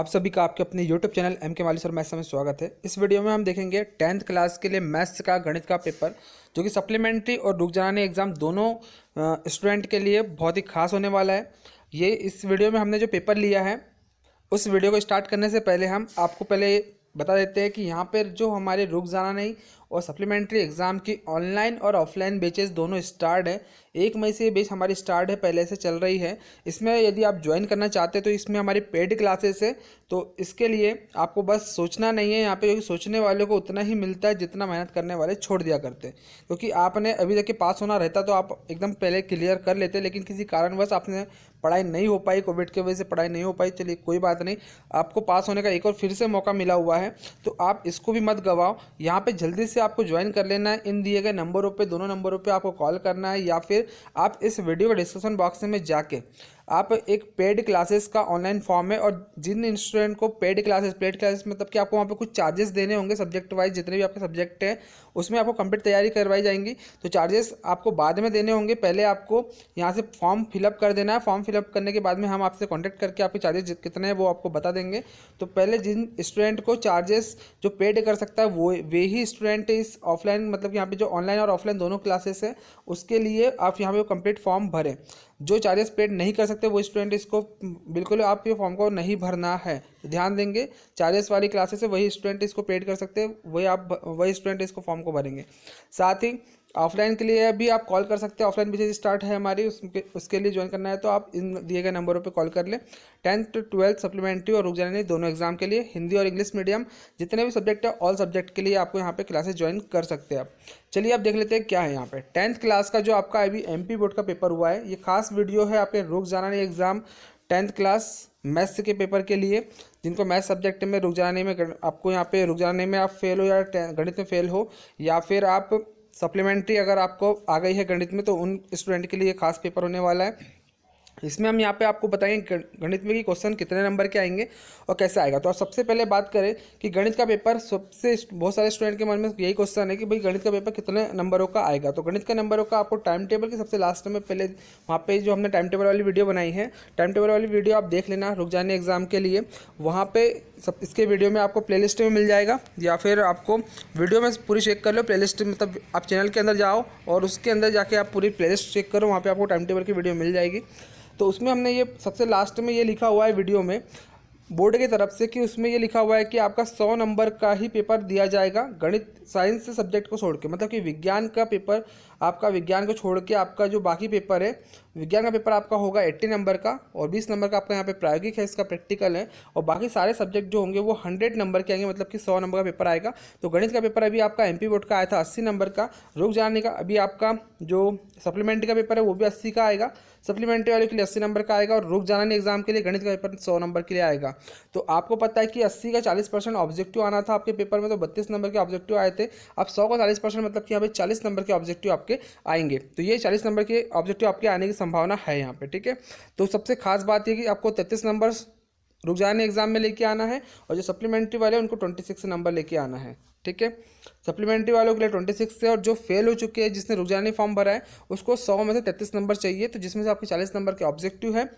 आप सभी का आपके अपने YouTube चैनल एम के माली सर मैथ्स में स्वागत है। इस वीडियो में हम देखेंगे 10th क्लास के लिए मैथ्स का गणित का पेपर, जो कि सप्लीमेंट्री और रुक जाने एग्ज़ाम दोनों स्टूडेंट के लिए बहुत ही खास होने वाला है। ये इस वीडियो में हमने जो पेपर लिया है, उस वीडियो को स्टार्ट करने से पहले हम आपको पहले बता देते हैं कि यहाँ पर जो हमारे रुक जाना नहीं और सप्लीमेंट्री एग्ज़ाम की ऑनलाइन और ऑफलाइन बैचेस दोनों स्टार्ट है। 1 मई से ये बैच हमारी स्टार्ट है, पहले से चल रही है। इसमें यदि आप ज्वाइन करना चाहते हैं तो इसमें हमारी पेड क्लासेस है, तो इसके लिए आपको बस सोचना नहीं है यहाँ पे, क्योंकि सोचने वालों को उतना ही मिलता है जितना मेहनत करने वाले छोड़ दिया करते हैं। क्योंकि आपने अभी तक के पास होना रहता तो आप एकदम पहले क्लियर कर लेते, लेकिन किसी कारणवश आपने पढ़ाई नहीं हो पाई, कोविड की वजह से पढ़ाई नहीं हो पाई। चलिए कोई बात नहीं, आपको पास होने का एक और फिर से मौका मिला हुआ है, तो आप इसको भी मत गवाओ। यहाँ पे जल्दी से आपको ज्वाइन कर लेना है। इन दिए गए नंबरों पे, दोनों नंबरों पे आपको कॉल करना है, या फिर आप इस वीडियो के डिस्क्रिप्शन बॉक्स में जाके आप एक पेड क्लासेस का ऑनलाइन फॉर्म है, और जिन स्टूडेंट को पेड क्लासेस मतलब कि आपको वहाँ पे कुछ चार्जेस देने होंगे सब्जेक्ट वाइज, जितने भी आपके सब्जेक्ट हैं उसमें आपको कंप्लीट तैयारी करवाई जाएंगी, तो चार्जेस आपको बाद में देने होंगे। पहले आपको यहाँ से फॉर्म फिलअप कर देना है। फॉर्म फिलअप करने के बाद में हम आपसे कॉन्टैक्ट करके आपके चार्जेस कितने हैं वो आपको बता देंगे। तो पहले जिन स्टूडेंट को चार्जेस जो पेड कर सकता है वे ही स्टूडेंट इस ऑफलाइन, मतलब कि यहाँ पे जो ऑनलाइन और ऑफलाइन दोनों क्लासेस है उसके लिए आप यहाँ पे कंप्लीट फॉर्म भरें। जो चार्जेस पेड नहीं कर सकते वो स्टूडेंट इसको बिल्कुल आप ये फॉर्म को नहीं भरना है, ध्यान देंगे। चार्जेस वाली क्लासेस है वही स्टूडेंट इसको पेड कर सकते हैं, वही स्टूडेंट इसको फॉर्म को भरेंगे। साथ ही ऑफलाइन के लिए भी आप कॉल कर सकते हैं। ऑफलाइन बैचेस स्टार्ट है हमारी, उसके लिए ज्वाइन करना है तो आप इन दिए गए नंबरों पे कॉल कर लें। 10th 12th सप्लीमेंट्री और रुक जाने दोनों एग्जाम के लिए, हिंदी और इंग्लिश मीडियम जितने भी सब्जेक्ट है, ऑल सब्जेक्ट के लिए आपको यहाँ पे क्लासेस ज्वाइन कर सकते हैं आप। चलिए आप देख लेते हैं क्या है यहाँ पे। 10th क्लास का जो आपका अभी MP बोर्ड का पेपर हुआ है, ये खास वीडियो है आपके रुक जाना नहीं एग्जाम 10th क्लास मैथ्स के पेपर के लिए। जिनको मैथ्स सब्जेक्ट में रुक जाने में, आपको यहाँ पे रुक जाने में आप फेल हो या गणित में फेल हो, या फिर आप सप्लीमेंट्री अगर आपको आ गई है गणित में, तो उन स्टूडेंट के लिए खास पेपर होने वाला है। इसमें हम यहाँ पे आपको बताएंगे गणित में कि क्वेश्चन कितने नंबर के आएंगे और कैसे आएगा। तो आप सबसे पहले बात करें कि गणित का पेपर, सबसे बहुत सारे स्टूडेंट के मन में यही क्वेश्चन है कि भाई गणित का पेपर कितने नंबरों का आएगा। तो गणित का नंबरों का आपको टाइम टेबल के सबसे लास्ट में पहले वहाँ पे जो हमने टाइम टेबल वाली वीडियो बनाई है, टाइम टेबल वाली वीडियो आप देख लेना रुक जाने एग्जाम के लिए। वहाँ पे सब इसके वीडियो में आपको प्लेलिस्ट में मिल जाएगा, या फिर आपको वीडियो में पूरी चेक कर लो प्लेलिस्ट, मतलब आप चैनल के अंदर जाओ और उसके अंदर जाके आप पूरी प्लेलिस्ट चेक करो, वहाँ पे आपको टाइम टेबल की वीडियो मिल जाएगी। तो उसमें हमने ये सबसे लास्ट में ये लिखा हुआ है वीडियो में बोर्ड की तरफ से, कि उसमें ये लिखा हुआ है कि आपका 100 नंबर का ही पेपर दिया जाएगा गणित साइंस सब्जेक्ट को छोड़ के, मतलब कि विज्ञान का पेपर आपका, विज्ञान को छोड़ के आपका जो बाकी पेपर है, विज्ञान का पेपर आपका होगा 80 नंबर का, और 20 नंबर का आपका यहाँ पे प्रायोगिक है, इसका प्रैक्टिकल है, और बाकी सारे सब्जेक्ट जो होंगे वो 100 नंबर के आएंगे, मतलब कि 100 नंबर का पेपर आएगा। तो गणित का पेपर अभी आपका MP बोर्ड का आया था 80 नंबर का, रुक जाने का अभी आपका जो सप्लीमेंट्री का पेपर है वो भी 80 का आएगा, सप्लीमेंट्री वाले के लिए 80 नंबर का आएगा, और रुक जाने एग्जाम के लिए गणित का पेपर 100 नंबर के लिए आएगा। तो आपको पता है कि 80 का 40% ऑब्जेक्टिव आना था आपके पेपर में, तो 32 नंबर के ऑब्जेक्टिव आए थे। अब 100 का 40%, मतलब कि यहाँ पे 40 नंबर के ऑब्जेक्टिव आपके आएंगे, तो ये 40 नंबर के ऑब्जेक्टिव आपके आने की संभावना है यहाँ पे, ठीक है। तो सबसे खास बात ये कि आपको 33 नंबर रुक जाने एग्जाम में लेके आना है, और जो सप्लीमेंट्री वाले उनको 26 नंबर लेके आना है, ठीक है। सप्लीमेंट्री वालों के लिए 26 से, और जो फेल हो चुके हैं जिसने रुक जाने फॉर्म भरा है उसको 100 में से 33 नंबर चाहिए, तो जिसमें से आपके 40 नंबर के ऑब्जेक्टिव है,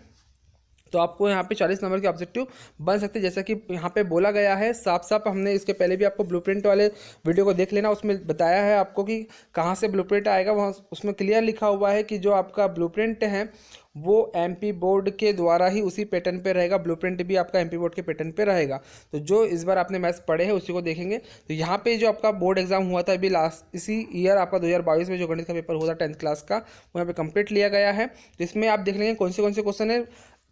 तो आपको यहाँ पे 40 नंबर के ऑब्जेक्टिव बन सकते हैं। जैसा कि यहाँ पे बोला गया है साफ साफ, हमने इसके पहले भी आपको ब्लूप्रिंट वाले वीडियो को देख लेना, उसमें बताया है आपको कि कहाँ से ब्लूप्रिंट आएगा। वहाँ उसमें क्लियर लिखा हुआ है कि जो आपका ब्लूप्रिंट है वो MP बोर्ड के द्वारा ही उसी पैटर्न पे रहेगा, ब्लूप्रिंट भी आपका MP बोर्ड के पैटर्न पे रहेगा। तो जो इस बार आपने मैथ्स पढ़े हैं उसी को देखेंगे। तो यहाँ पे जो आपका बोर्ड एग्जाम हुआ था अभी लास्ट इसी ईयर आपका 2022 में जो गणित का पेपर हुआ था 10th क्लास का, वो यहाँ पे कंप्लीट लिया गया है। तो इसमें आप देख लेंगे कौन से क्वेश्चन है।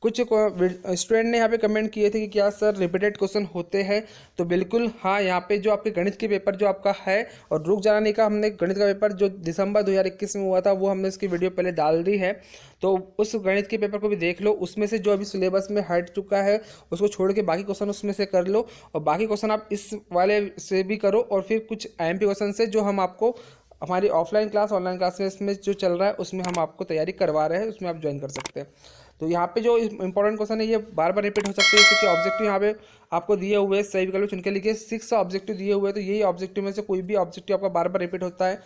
कुछ स्टूडेंट ने यहाँ पे कमेंट किए थे कि क्या सर रिपीटेड क्वेश्चन होते हैं, तो बिल्कुल हाँ, यहाँ पे जो आपके गणित के पेपर जो आपका है, और रुक जाने का हमने गणित का पेपर जो दिसंबर 2021 में हुआ था वो हमने इसकी वीडियो पहले डाल दी है, तो उस गणित के पेपर को भी देख लो। उसमें से जो अभी सिलेबस में हट चुका है उसको छोड़ के बाकी क्वेश्चन उसमें से कर लो, और बाकी क्वेश्चन आप इस वाले से भी करो, और फिर कुछ MP क्वेश्चन से जो हम आपको हमारी ऑफलाइन क्लास ऑनलाइन क्लास में इसमें जो चल रहा है उसमें हम आपको तैयारी करवा रहे हैं, उसमें आप ज्वाइन कर सकते हैं। तो यहाँ पे जो इंपॉर्टेंट क्वेश्चन है ये बार बार रिपीट हो सकते हैं, जैसे कि ऑब्जेक्टिव यहाँ पे आपको दिए हुए हैं, सही विकल्प चुन के लिखिए। 6 ऑब्जेक्टिव दिए हुए हैं, तो यही ऑब्जेक्टिव में से कोई भी ऑब्जेक्टिव आपका बार बार रिपीट होता है,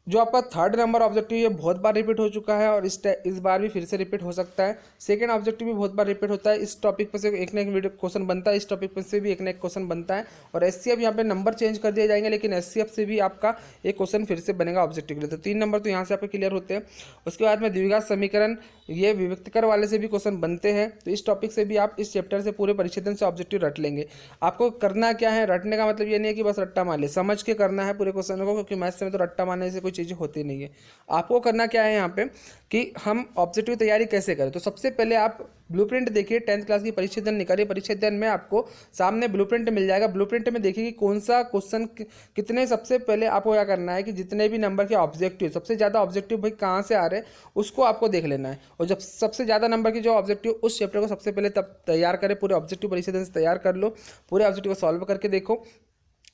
जो आपका थर्ड नंबर ऑब्जेक्टिव ये बहुत बार रिपीट हो चुका है और इस बार भी फिर से रिपीट हो सकता है। सेकंड ऑब्जेक्टिव भी बहुत बार रिपीट होता है। इस टॉपिक पर से एक ना एक वीडियो क्वेश्चन बनता है, इस टॉपिक पर से भी एक ना एक क्वेश्चन बनता है। और एचसीएफ यहाँ पे नंबर चेंज कर दिए जाएंगे, लेकिन एचसीएफ से भी आपका एक क्वेश्चन फिर से बनेगा ऑब्जेक्टिव के लिए। तो 3 नंबर तो यहाँ से आपके क्लियर होते हैं। उसके बाद में द्विघात समीकरण, ये विभक्तिकर वाले से भी क्वेश्चन बनते हैं। तो इस टॉपिक से भी आप इस चैप्टर से पूरे परिच्छेदन से ऑब्जेक्टिव रट लेंगे। आपको करना क्या है, रटने का मतलब ये नहीं है कि बस रट्टा मान ले, समझ के करना है पूरे क्वेश्चन को, क्योंकि मैथ्स में तो रट्टा मारने से कोई चीज़ होती नहीं है। आपको करना क्या है यहाँ पे कि हम ऑब्जेक्टिव तैयारी कैसे करें। तो सबसे पहले आप ब्लूप्रिंट देखिए, 10th क्लास की परिच्छेदन निकालिए। परिच्छेदन में आपको सामने ब्लूप्रिंट मिल जाएगा। ब्लूप्रिंट में देखिए कि कौन सा क्वेश्चन कितने, सबसे पहले आपको क्या करना है कि जितने भी नंबर के ऑब्जेक्टिव, सबसे ज़्यादा ऑब्जेक्टिव भाई कहाँ से आ रहे हैं उसको आपको देख लेना है। और जब सबसे ज़्यादा नंबर की जो ऑब्जेक्टिव, उस चैप्टर को सबसे पहले तब तैयार करें, पूरे ऑब्जेक्टिव परिच्छेदन से तैयार कर लो, पूरे ऑब्जेक्टिव को सॉल्व करके देखो,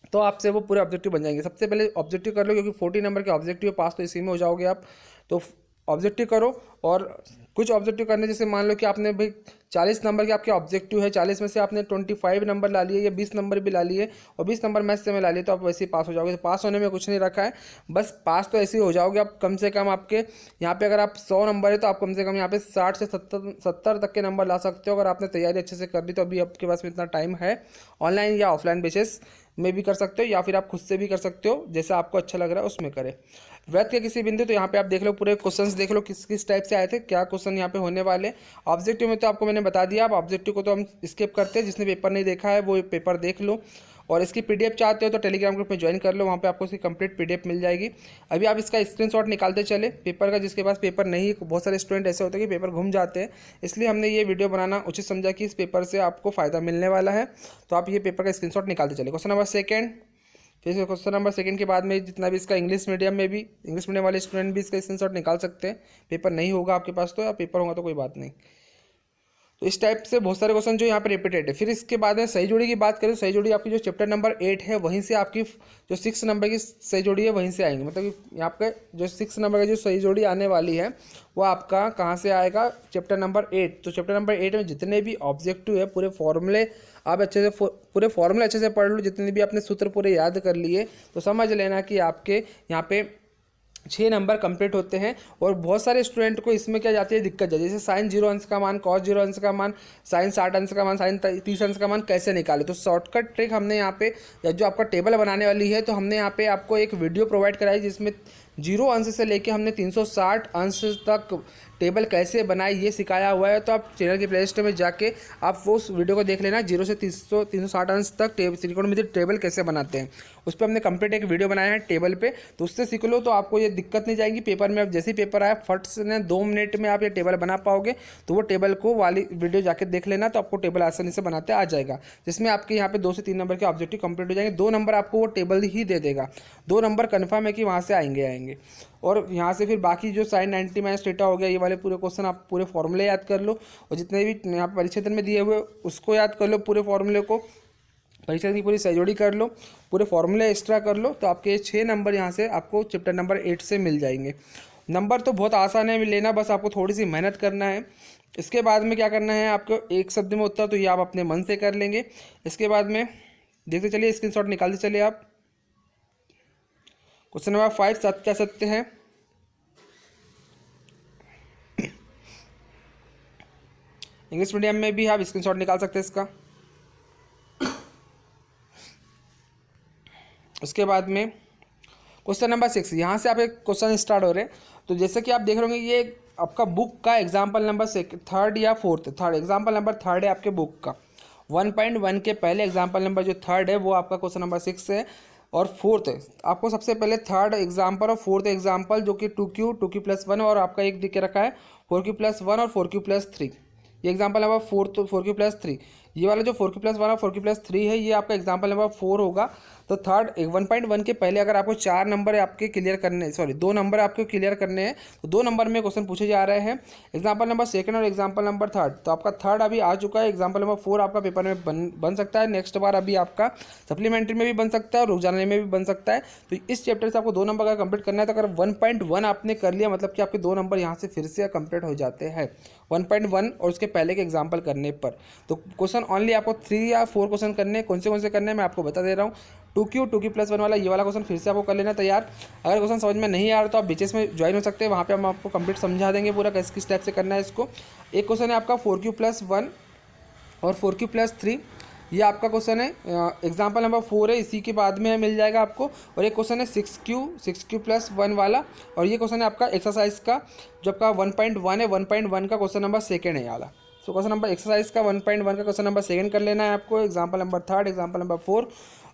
तो आपसे वो पूरे ऑब्जेक्टिव बन जाएंगे। सबसे पहले ऑब्जेक्टिव कर लो, क्योंकि 40 नंबर के ऑब्जेक्टिव पास तो इसी में हो जाओगे आप। तो ऑब्जेक्टिव करो, और कुछ ऑब्जेक्टिव करने, जैसे मान लो कि आपने भाई 40 नंबर के आपके ऑब्जेक्टिव है, 40 में से आपने 25 नंबर ला लिए या 20 नंबर भी ला लिए और 20 नंबर मैथ्स से में ला लिए, तो आप वैसे ही पास हो जाओगे। तो पास होने में कुछ नहीं रखा है, बस पास तो ऐसे ही हो जाओगे आप। कम से कम आपके यहाँ पे अगर आप 100 नंबर है तो आप कम से कम यहाँ पे 60 से 70 तक के नंबर ला सकते हो, अगर आपने तैयारी अच्छे से कर ली तो। अभी आपके पास में इतना टाइम है, ऑनलाइन या ऑफलाइन बेसिस में भी कर सकते हो, या फिर आप खुद से भी कर सकते हो, जैसा आपको अच्छा लग रहा है उसमें करें। वृत्त के किसी बिंदु, तो यहाँ पे आप देख लो पूरे क्वेश्चंस देख लो किस किस टाइप से आए थे, क्या क्वेश्चन यहाँ पे होने वाले। ऑब्जेक्टिव में तो आपको मैंने बता दिया, आप ऑब्जेक्टिव को तो हम स्किप करते हैं, जिसने पेपर नहीं देखा है वो पेपर देख लो। और इसकी पीडीएफ चाहते हो तो टेलीग्राम ग्रुप में ज्वाइन कर लो, वहाँ पे आपको इसकी कंप्लीट पीडीएफ मिल जाएगी। अभी आप इसका स्क्रीनशॉट निकालते चले पेपर का, जिसके पास पेपर नहीं, बहुत सारे स्टूडेंट ऐसे होते हैं कि पेपर घूम जाते हैं, इसलिए हमने ये वीडियो बनाना उचित समझा कि इस पेपर से आपको फ़ायदा मिलने वाला है। तो आप ये पेपर का स्क्रीनशॉट निकालते चले। क्वेश्चन नंबर सेकेंड, फिर क्वेश्चन नंबर सेकंड के बाद में जितना भी इसका इंग्लिश मीडियम में भी, इंग्लिश मीडियम वाले स्टूडेंट भी इसका स्क्रीनशॉट निकाल सकते हैं। पेपर नहीं होगा आपके पास तो, या पेपर होगा तो कोई बात नहीं। तो इस टाइप से बहुत सारे क्वेश्चन जो यहाँ पे रिपीटेड है। फिर इसके बाद में सही जोड़ी की बात करें, सही जोड़ी आपकी जो चैप्टर नंबर 8 है वहीं से आपकी जो 6 नंबर की सही जोड़ी है वहीं से आएंगी। मतलब कि यहाँ पे जो 6 नंबर की जो सही जोड़ी आने वाली है वो आपका कहाँ से आएगा, चैप्टर नंबर 8। तो चैप्टर नंबर 8 में जितने भी ऑब्जेक्टिव है, पूरे फॉर्मूले आप अच्छे से पूरे फॉर्मूले अच्छे से पढ़ लो, जितने भी आपने सूत्र पूरे याद कर लिए, तो समझ लेना कि आपके यहाँ पे 6 नंबर कंप्लीट होते हैं। और बहुत सारे स्टूडेंट को इसमें क्या जाती है दिक्कत जाती है, जैसे साइन 0 अंश का मान, कॉस 0 अंश का मान, साइन 60 अंश का मान, साइन 30 अंश का मान कैसे निकाले। तो शॉर्टकट ट्रिक हमने यहाँ पे, या जो आपका टेबल बनाने वाली है, तो हमने यहाँ पे आपको एक वीडियो प्रोवाइड कराई जिसमें 0 अंश से लेके हमने 360 अंश तक टेबल कैसे बनाए ये सिखाया हुआ है। तो आप चैनल के प्लेलिस्ट में जाके आप वो उस वीडियो को देख लेना, 0 से 360 अंश तक त्रिकोणमिति टेबल कैसे बनाते हैं, उस पर हमने कंप्लीट एक वीडियो बनाया है टेबल पे, तो उससे सीख लो। तो आपको ये दिक्कत नहीं जाएगी पेपर में। अब जैसे ही पेपर आया फट से 2 मिनट में आप ये टेबल बना पाओगे। तो वो टेबल को वाली वीडियो जाके देख लेना, तो आपको टेबल आसानी से बनाते आ जाएगा, जिसमें आपके यहाँ पे 2 से 3 नंबर के ऑब्जेक्टिव कंप्लीट हो जाएंगे। 2 नंबर आपको वो टेबल ही दे देगा, 2 नंबर कन्फर्म है कि वहाँ से आएंगे। और यहाँ से फिर बाकी जो साइन 90 माइनस थीटा हो गया, ये वाले पूरे क्वेश्चन आप पूरे फॉर्मूले याद कर लो, और जितने भी यहाँ पर परिच्छेदन में दिए हुए उसको याद कर लो, पूरे फॉर्मूले को, परिच्छेदन की पूरी सहजोड़ी कर लो, पूरे फॉर्मूले एक्स्ट्रा कर लो। तो आपके 6 नंबर यहाँ से आपको चैप्टर नंबर 8 से मिल जाएंगे। नंबर तो बहुत आसान है लेना, बस आपको थोड़ी सी मेहनत करना है। इसके बाद में क्या करना है आपको, एक शब्द में उत्तर, तो ये आप अपने मन से कर लेंगे। इसके बाद में देखते चलिए, स्क्रीनशॉट निकालते चलिए आप। क्वेश्चन नंबर 5, सत्य सत्य है। इंग्लिश मीडियम में भी आप स्क्रीनशॉट निकाल सकते हैं इसका। उसके बाद में क्वेश्चन नंबर 6, यहाँ से आप एक क्वेश्चन स्टार्ट हो रहे हैं। तो जैसे कि आप देख रहे होंगे, ये आपका बुक का एग्जाम्पल नंबर 3 या 4 एग्जाम्पल नंबर 3 है आपके बुक का। 1.1 के पहले एग्जाम्पल नंबर जो 3 है वो आपका क्वेश्चन नंबर 6 है। और 4th आपको सबसे पहले 3rd एग्जाम्पल और 4th एग्जाम्पल जो कि 2q 2q+1 और आपका एक दिख के रखा है 4q+1 और 4q+3। ये एग्जाम्पल नंबर 4q+3, ये वाला जो 4q+1 और 4q+3 है ये आपका एग्जाम्पल नंबर 4 होगा। तो 1.1 के पहले अगर आपको 4 नंबर आपके क्लियर करने, 2 नंबर आपको क्लियर करने हैं, तो 2 नंबर में क्वेश्चन पूछे जा रहे हैं, एग्जाम्पल नंबर 2 और एग्जाम्पल नंबर 3। तो आपका 3 अभी आ चुका है, एग्जाम्पल नंबर 4 आपका पेपर में बन सकता है। नेक्स्ट बार अभी आपका सप्लीमेंट्री में भी बन सकता है और रुक जाने में भी बन सकता है। तो इस चैप्टर से आपको 2 नंबर का कंप्लीट करना है। तो अगर 1.1 आपने कर लिया, मतलब कि आपके 2 नंबर यहाँ से फिर से कंप्लीट हो जाते हैं 1.1 और उसके पहले के एग्जाम्पल करने पर। तो क्वेश्चन ओनली आपको 3 या 4 क्वेश्चन करने, कौन से करने हैं मैं आपको बता दे रहा हूँ। 2Q+1 वाला ये वाला क्वेश्चन फिर से आपको कर लेना तैयार। अगर क्वेश्चन समझ में नहीं आ रहा तो आप बीचेस में ज्वाइन हो सकते हैं, वहाँ पे हम आपको कंप्लीट समझा देंगे पूरा किस टाइप से करना है इसको। एक क्वेश्चन है आपका 4Q+1 और 4Q+3, ये आपका क्वेश्चन है एग्जाम्पल नंबर 4 है, इसी के बाद में मिल जाएगा आपको। और एक क्वेश्चन है 6Q+1 वाला, और ये क्वेश्चन है आपका एक्सरसाइज का जो आपका 1.1 है, 1.1 का क्वेश्चन नंबर 2 है ये वाला। तो क्वेश्चन नंबर एक्सरसाइज का 1.1 का क्वेश्चन नंबर 2 कर लेना है आपको, एग्जाम्पल नंबर 3, एग्जाम्पल नंबर 4।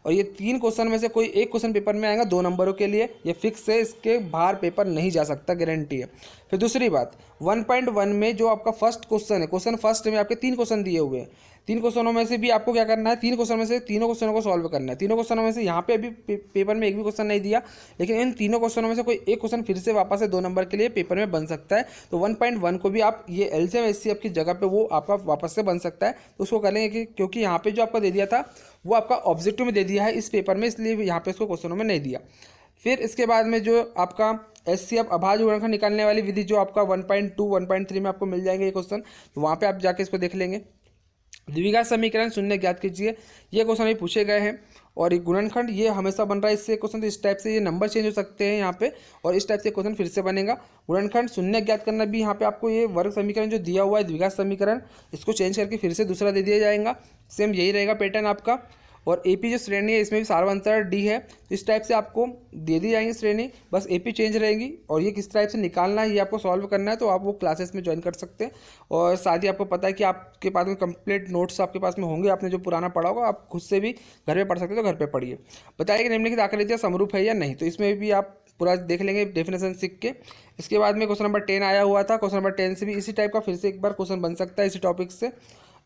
और ये 3 क्वेश्चन में से कोई एक क्वेश्चन पेपर में आएगा 2 नंबरों के लिए, ये फिक्स है, इसके बाहर पेपर नहीं जा सकता, गारंटी है। फिर दूसरी बात 1.1 में जो आपका फर्स्ट क्वेश्चन है, क्वेश्चन फर्स्ट में आपके 3 क्वेश्चन दिए हुए हैं, 3 क्वेश्चनों में से भी आपको क्या करना है, 3 क्वेश्चन में से तीनों क्वेश्चनों को सॉल्व करना है। तीनों क्वेश्चनों में से यहाँ पे अभी पेपर में एक भी क्वेश्चन नहीं दिया, लेकिन इन तीनों क्वेश्चनों में से कोई एक क्वेश्चन फिर से वापस से 2 नंबर के लिए पेपर में बन सकता है। तो 1.1 को भी आप ये LCM HCF की जगह पे वो आपका वापस से बन सकता है, तो उसको कर लेंगे क्योंकि यहाँ पे जो आपका दे दिया था वो आपका ऑब्जेक्टिव में दे दिया है इस पेपर में, इसलिए यहाँ पे इसको क्वेश्चनों में नहीं दिया। फिर इसके बाद में जो आपका HCF अभाज्य गुणनखंड निकालने वाली विधि जो आपका 1.2, 1.3 में आपको मिल जाएंगे ये क्वेश्चन, तो वहाँ पे आप जाके इसको देख लेंगे। द्विघात समीकरण शून्य ज्ञात कीजिए, ये क्वेश्चन अभी पूछे गए हैं। और ये गुणनखंड ये हमेशा बन रहा है इससे क्वेश्चन, तो इस टाइप से ये नंबर चेंज हो सकते हैं यहाँ पे, और इस टाइप से क्वेश्चन फिर से बनेगा। गुणनखंड शून्य ज्ञात करना भी यहाँ पे आपको ये वर्ग समीकरण जो दिया हुआ है द्विघात समीकरण, इसको चेंज करके फिर से दूसरा दे दिया जाएगा, सेम यही रहेगा पैटर्न आपका। और AP जो श्रेणी है इसमें भी सार्वंतर D है, तो इस टाइप से आपको दे दी जाएंगी श्रेणी, बस AP चेंज रहेगी। और ये किस टाइप से निकालना है ये आपको सॉल्व करना है, तो आप वो क्लासेस में ज्वाइन कर सकते हैं। और साथ ही आपको पता है कि आपके पास में कंप्लीट नोट्स आपके पास में होंगे, आपने जो पुराना पढ़ा होगा आप खुद से भी घर पे पढ़ सकते हो, तो घर पे पढ़िए। बताइए कि निम्नलिखित आकृतियाँ समरूप है या नहीं, तो इसमें भी आप पूरा देख लेंगे डेफिनेशन सीख के। इसके बाद में क्वेश्चन नंबर 10 आया हुआ था, क्वेश्चन नंबर 10 से भी इसी टाइप का फिर से एक बार क्वेश्चन बन सकता है इसी टॉपिक से।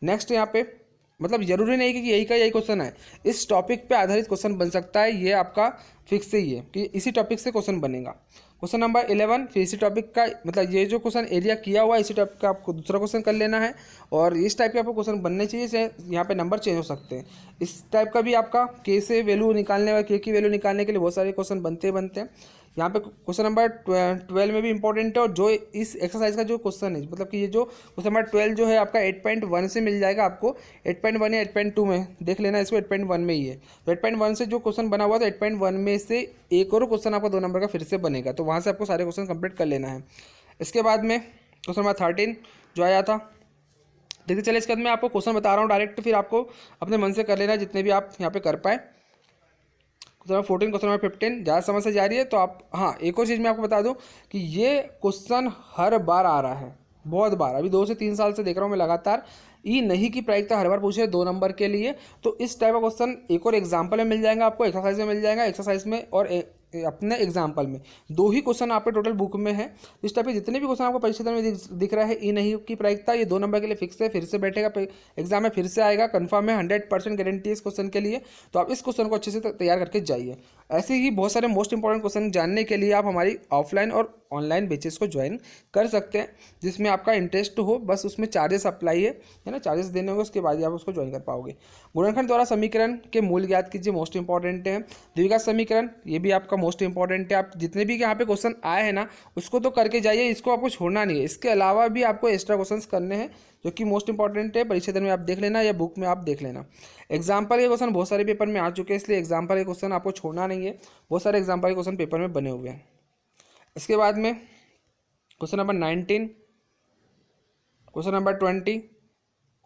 नेक्स्ट यहाँ पे मतलब जरूरी नहीं कि यही का यही क्वेश्चन है, इस टॉपिक पे आधारित क्वेश्चन बन सकता है, ये आपका फिक्स ही है कि इसी टॉपिक से क्वेश्चन बनेगा। क्वेश्चन नंबर 11 फिर इसी टॉपिक का, मतलब ये जो क्वेश्चन एरिया किया हुआ है इसी टॉपिक का आपको दूसरा क्वेश्चन कर लेना है। और इस टाइप के आपको क्वेश्चन बनने चाहिए, यहाँ पे नंबर चेंज हो सकते हैं। इस टाइप का भी आपका K से वैल्यू निकालने, K की वैल्यू निकालने के लिए बहुत सारे क्वेश्चन बनते हैं। यहाँ पे क्वेश्चन नंबर 12 में भी इंपॉर्टेंट है, और जो इस एक्सरसाइज का जो क्वेश्चन है, मतलब कि ये जो क्वेश्चन नंबर 12 जो है आपका 8.1 से मिल जाएगा आपको, 8.1 या 8.2 में देख लेना, इसको 8.1 में ही है। तो 8.1 से जो क्वेश्चन बना हुआ था 8.1 में से एक और क्वेश्चन आपका 2 नंबर का फिर से बनेगा, तो वहाँ से आपको सारे क्वेश्चन कंप्लीट कर लेना है। इसके बाद में क्वेश्चन नंबर 13 जो आया था, देखिए चलिए इसके बाद मैं आपको क्वेश्चन बता रहा हूँ डायरेक्ट, फिर आपको अपने मन से कर लेना जितने भी आप यहाँ पे कर पाए। क्वेश्चन नंबर 14, क्वेश्चन नंबर 15 ज़्यादा समझ से जा रही है तो आप, हाँ एक और चीज़ मैं आपको बता दूं कि ये क्वेश्चन हर बार आ रहा है, बहुत बार, अभी 2 से 3 साल से देख रहा हूँ मैं लगातार। ई नहीं की प्रायिकता हर बार पूछे है 2 नंबर के लिए, तो इस टाइप का क्वेश्चन एक और एग्जाम्पल में मिल जाएगा आपको, एक्सरसाइज में मिल जाएगा, एक्सरसाइज में और अपने एग्जाम्पल में 2 ही क्वेश्चन आपके टोटल बुक में है। इस टाइप के जितने भी क्वेश्चन आपको परीक्षा में दिख रहा है ई नहीं की प्रायिकता, ये 2 नंबर के लिए फिक्स है, फिर से बैठेगा एग्जाम में, फिर से आएगा, कंफर्म है, 100% गारंटी है इस क्वेश्चन के लिए। तो आप इस क्वेश्चन को अच्छे से तैयार करके जाइए। ऐसे ही बहुत सारे मोस्ट इंपॉर्टेंट क्वेश्चन जानने के लिए आप हमारी ऑफलाइन और ऑनलाइन बैचेस को ज्वाइन कर सकते हैं, जिसमें आपका इंटरेस्ट हो, बस उसमें चार्जेस अप्लाई है ना, चार्जेस देने होंगे, उसके बाद ही आप उसको ज्वाइन कर पाओगे। गुणनखंड द्वारा समीकरण के मूल ज्ञात कीजिए, मोस्ट इंपॉर्टेंट है। द्विघात समीकरण ये भी आपका मोस्ट इंपॉर्टेंट है। आप जितने भी यहाँ पे क्वेश्चन आए हैं ना उसको तो करके जाइए, इसको आपको छोड़ना नहीं है। इसके अलावा भी आपको एक्स्ट्रा क्वेश्चन करने हैं जो कि मोस्ट इंपॉर्टेंट है, परीक्षा में आप देख लेना या बुक में आप देख लेना। एग्जाम्पल के क्वेश्चन बहुत सारे पेपर में आ चुके हैं, इसलिए एग्जाम्पल के क्वेश्चन आपको छोड़ना नहीं है, बहुत सारे एग्जाम्पल के क्वेश्चन पेपर में बने हुए हैं। इसके बाद में question number 19, question number 20,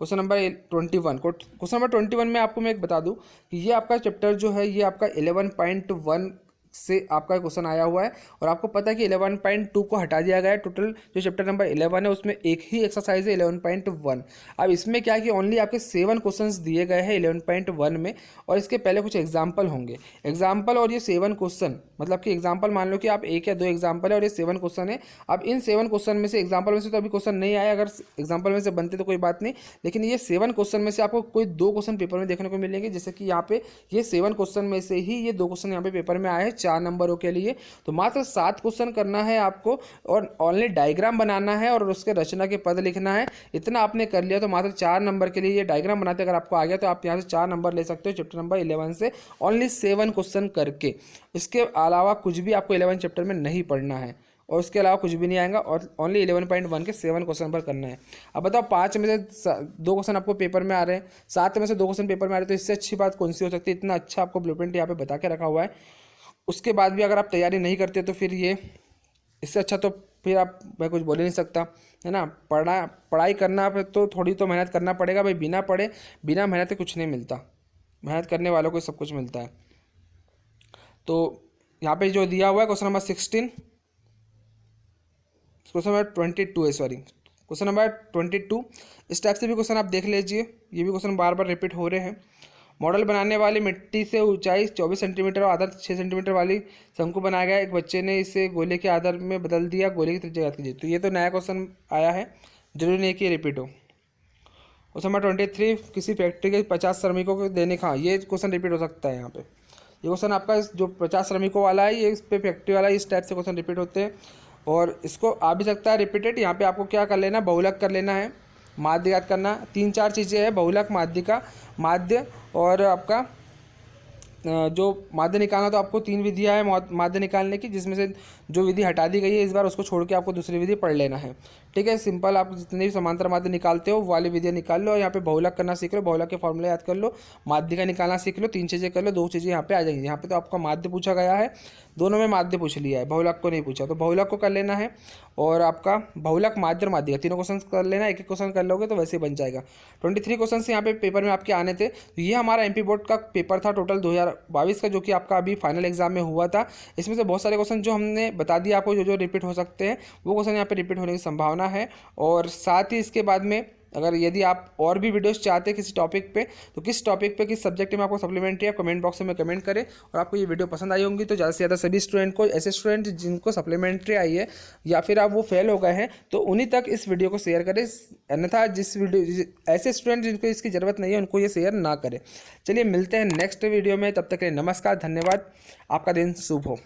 question number 21। Question number 21 में आपको मैं एक बता दूं कि ये आपका चैप्टर जो है ये आपका 11.1 से आपका क्वेश्चन आया हुआ है, और आपको पता है कि 11.2 को हटा दिया गया है। टोटल जो चैप्टर नंबर 11 है उसमें एक ही एक्सरसाइज है 11.1। अब इसमें क्या है कि ओनली आपके 7 क्वेश्चंस दिए गए हैं 11.1 में, और इसके पहले कुछ एग्जाम्पल होंगे। एग्जाम्पल और ये 7 क्वेश्चन, मतलब कि एग्जाम्पल मान लो कि आप 1 या 2 एग्जाम्पल है और ये 7 क्वेश्चन है। अब इन 7 क्वेश्चन में से एग्जाम्पल में से तो अभी क्वेश्चन नहीं आया, अगर एग्जाम्पल में से बनते तो कोई बात नहीं, लेकिन ये 7 क्वेश्चन में से आपको कोई 2 क्वेश्चन पेपर में देखने को मिलेंगे। जैसे कि यहाँ पे ये 7 क्वेश्चन में से ही ये 2 क्वेश्चन यहाँ पे पेपर में आए हैं 4 नंबरों के लिए। तो मात्र 7 क्वेश्चन करना है आपको, और ओनली डायग्राम बनाना है और उसके रचना के पद लिखना है। इतना आपने कर लिया तो मात्र 4 नंबर के लिए ये डायग्राम बनाते अगर आपको आ गया तो आप यहाँ से 4 नंबर ले सकते हो चैप्टर नंबर 11 से, ओनली 7 क्वेश्चन करके। इसके अलावा कुछ भी आपको 11 चैप्टर में नहीं पढ़ना है, और उसके अलावा कुछ भी नहीं आएगा और ओनली 11.1 के 7 क्वेश्चन पर करना है। अब बताओ 5 में से 2 क्वेश्चन आपको पेपर में आ रहे हैं, 7 में से 2 क्वेश्चन पेपर में आ रहे हैं, तो इससे अच्छी बात कौन सी हो सकती है। इतना अच्छा आपको ब्लूप्रिंट यहाँ पे बता के रखा हुआ है, उसके बाद भी अगर आप तैयारी नहीं करते तो फिर ये इससे अच्छा तो फिर आप मैं कुछ बोल ही नहीं सकता, है ना। पढ़ाई करना फिर तो थोड़ी तो मेहनत करना पड़ेगा भाई, बिना पढ़े बिना मेहनत के कुछ नहीं मिलता, मेहनत करने वालों को सब कुछ मिलता है। तो यहाँ पे जो दिया हुआ है क्वेश्चन नंबर 16, क्वेश्चन नंबर 22 है, सॉरी क्वेश्चन नंबर 22, इस टाइप से भी क्वेश्चन आप देख लीजिए, ये भी क्वेश्चन बार बार रिपीट हो रहे हैं। मॉडल बनाने वाली मिट्टी से ऊंचाई 24 सेंटीमीटर और आधार 6 सेंटीमीटर वाली शंकु बनाया गया, एक बच्चे ने इसे गोले के आधार में बदल दिया, गोले की त्रिज्या ज्ञात कीजिए। तो ये तो नया क्वेश्चन आया है, जरूरी नहीं कि ये रिपीट हो। क्वेश्चन नंबर 23, किसी फैक्ट्री के 50 श्रमिकों को देने का, ये क्वेश्चन रिपीट हो सकता है यहाँ पे। ये क्वेश्चन आपका जो 50 श्रमिकों वाला है, ये इस पे फैक्ट्री वाला, इस टाइप से क्वेश्चन रिपीट होते हैं और इसको आ भी सकता है रिपीटेड। यहाँ पे आपको क्या कर लेना, बहुलक कर लेना है, माध्य याद करना, 3-4 चीज़ें हैं, बहुलक, माध्यिका, माध्य और आपका जो माध्य निकालना, तो आपको 3 विधियाँ हैं माध्य निकालने की, जिसमें से जो विधि हटा दी गई है इस बार उसको छोड़ के आपको दूसरी विधि पढ़ लेना है। ठीक है, सिंपल, आप जितने भी समांतर माध्य निकालते हो वो वाली विधियाँ निकाल लो और यहाँ पे बहुलक करना सीख लो, बहुलक के फॉर्मूले याद कर लो, माध्य का निकालना सीख लो, 3 चीज़ें कर लो, 2 चीज़ें यहाँ पे आ जाएंगी। यहाँ पे तो आपका माध्य पूछा गया है, दोनों में माध्य पूछ लिया है, बहुलक को नहीं पूछा, तो बहुलक को कर लेना है और आपका बहुलक, माध्य और माध्यिका तीनों क्वेश्चन कर लेना, एक एक क्वेश्चन कर लोगे तो वैसे ही बन जाएगा। 23 क्वेश्चन यहाँ पे पेपर में आपके आने थे। तो ये हमारा एमपी बोर्ड का पेपर था टोटल 2022 का, जो कि आपका अभी फाइनल एग्जाम में हुआ था। इसमें से बहुत सारे क्वेश्चन जो हमने बता दिया आपको, जो रिपीट हो सकते हैं, वो क्वेश्चन यहाँ पे रिपीट होने की संभावना है। और साथ ही इसके बाद में अगर यदि आप और भी वीडियोस चाहते हैं किसी टॉपिक पे, तो किस टॉपिक पे, किस सब्जेक्ट में आपको सप्लीमेंट्री है, कमेंट बॉक्स में कमेंट करें। और आपको ये वीडियो पसंद आई होंगी तो ज़्यादा से ज़्यादा सभी स्टूडेंट को, ऐसे स्टूडेंट जिनको सप्लीमेंट्री आई है या फिर आप वो फेल हो गए हैं, तो उन्हीं तक इस वीडियो को शेयर करें, अन्यथा ऐसे स्टूडेंट जिनको इसकी ज़रूरत नहीं है उनको ये शेयर ना करें। चलिए मिलते हैं नेक्स्ट वीडियो में, तब तक के लिए नमस्कार, धन्यवाद, आपका दिन शुभ हो।